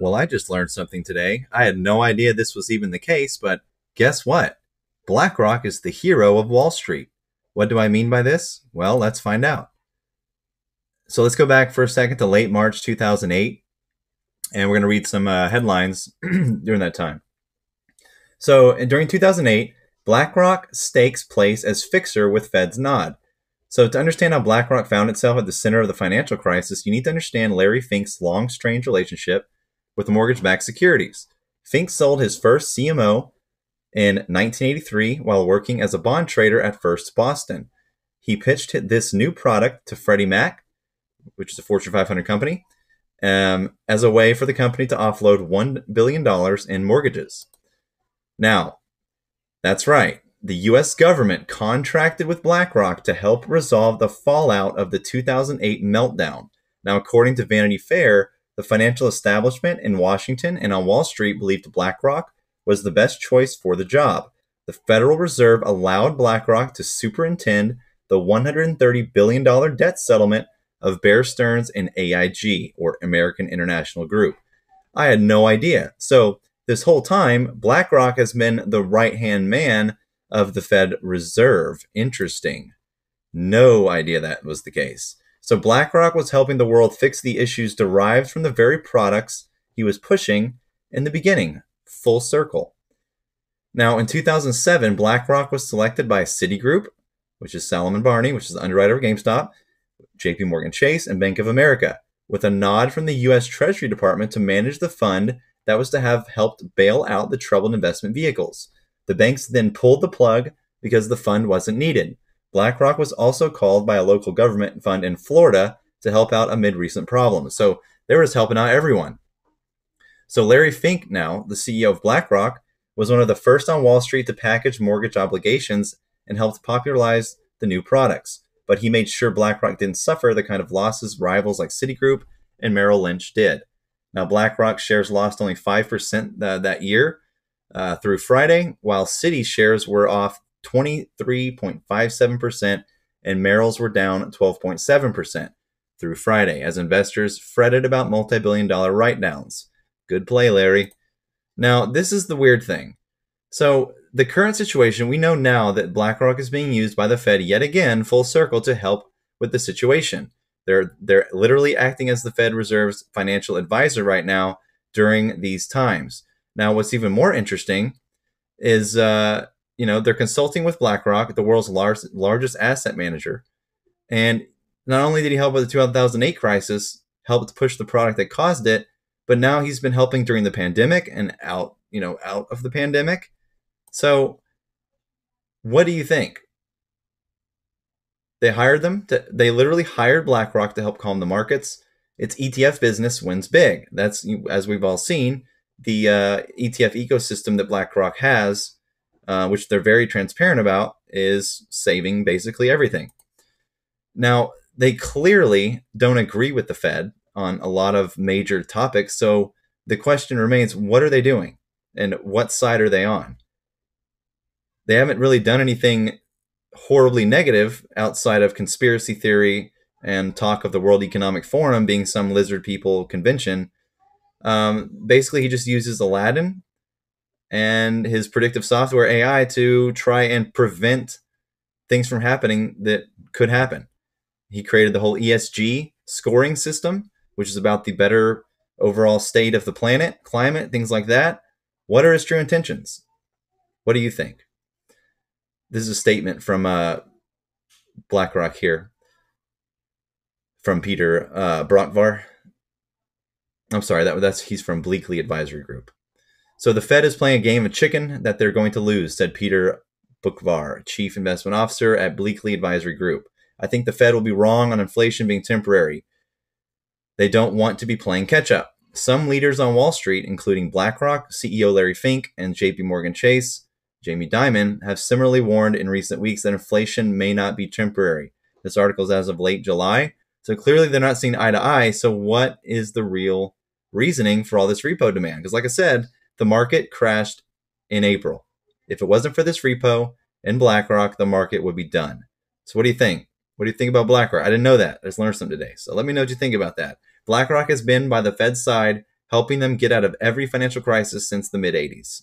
Well, I just learned something today. I had no idea this was even the case, but guess what? BlackRock is the hero of Wall Street. What do I mean by this? Well, let's find out. So let's go back for a second to late March 2008, and we're going to read some headlines during that time. So during 2008, BlackRock stakes place as fixer with Fed's nod. So to understand how BlackRock found itself at the center of the financial crisis, you need to understand Larry Fink's long, strange relationship with mortgage-backed securities. Fink sold his first CMO in 1983 while working as a bond trader at First Boston. He pitched this new product to Freddie Mac, which is a Fortune 500 company, as a way for the company to offload $1 billion in mortgages. Now, that's right. The U.S. government contracted with BlackRock to help resolve the fallout of the 2008 meltdown. Now, according to Vanity Fair, the financial establishment in Washington and on Wall Street believed BlackRock was the best choice for the job. The Federal Reserve allowed BlackRock to superintend the $130 billion debt settlement of Bear Stearns and AIG, or American International Group. I had no idea. So this whole time, BlackRock has been the right-hand man of the Fed Reserve. Interesting. No idea that was the case. So BlackRock was helping the world fix the issues derived from the very products he was pushing in the beginning. Full circle. Now, in 2007, BlackRock was selected by Citigroup, which is Salomon Barney, which is the underwriter of GameStop, JP Chase, and Bank of America, with a nod from the U.S. Treasury Department to manage the fund that was to have helped bail out the troubled investment vehicles. The banks then pulled the plug because the fund wasn't needed. BlackRock was also called by a local government fund in Florida to help out amid recent problems. So they were just helping out everyone. So Larry Fink, now the CEO of BlackRock, was one of the first on Wall Street to package mortgage obligations and helped popularize the new products. But he made sure BlackRock didn't suffer the kind of losses rivals like Citigroup and Merrill Lynch did. Now, BlackRock shares lost only 5% that year through Friday, while Citi shares were off 23.57% and Merrill's were down 12.7% through Friday as investors fretted about multi-billion-dollar write-downs. Good play, Larry. Now, this is the weird thing. So the current situation, we know now that BlackRock is being used by the Fed yet again, full circle, to help with the situation. They're literally acting as the Fed Reserve's financial advisor right now during these times. Now, what's even more interesting is, they're consulting with BlackRock, the world's largest asset manager. And not only did he help with the 2008 crisis, helped push the product that caused it, but now he's been helping during the pandemic and out of the pandemic. So what do you think? They hired them. They literally hired BlackRock to help calm the markets. Its ETF business wins big. That's, as we've all seen, the ETF ecosystem that BlackRock has, which they're very transparent about, is saving basically everything. Now, they clearly don't agree with the Fed on a lot of major topics. So the question remains, what are they doing? And what side are they on? They haven't really done anything horribly negative outside of conspiracy theory and talk of the World Economic Forum being some lizard people convention. Basically, he just uses Aladdin and his predictive software AI to try and prevent things from happening that could happen. He created the whole ESG scoring system, which is about the better overall state of the planet, climate, things like that. What are his true intentions? What do you think? This is a statement from BlackRock here, from Peter Brockvar. I'm sorry, he's from Bleakley Advisory Group. So the Fed is playing a game of chicken that they're going to lose, said Peter Brockvar, Chief Investment Officer at Bleakley Advisory Group. I think the Fed will be wrong on inflation being temporary. They don't want to be playing catch-up. Some leaders on Wall Street, including BlackRock, CEO Larry Fink, and JP Chase, Jamie Dimon, have similarly warned in recent weeks that inflation may not be temporary. This article is as of late July, so clearly they're not seeing eye to eye. So what is the real reasoning for all this repo demand? Because like I said, the market crashed in April. If it wasn't for this repo and BlackRock, the market would be done. So what do you think? What do you think about BlackRock? I didn't know that. I just learned something today. So let me know what you think about that. BlackRock has been by the Fed's side, helping them get out of every financial crisis since the mid-'80s.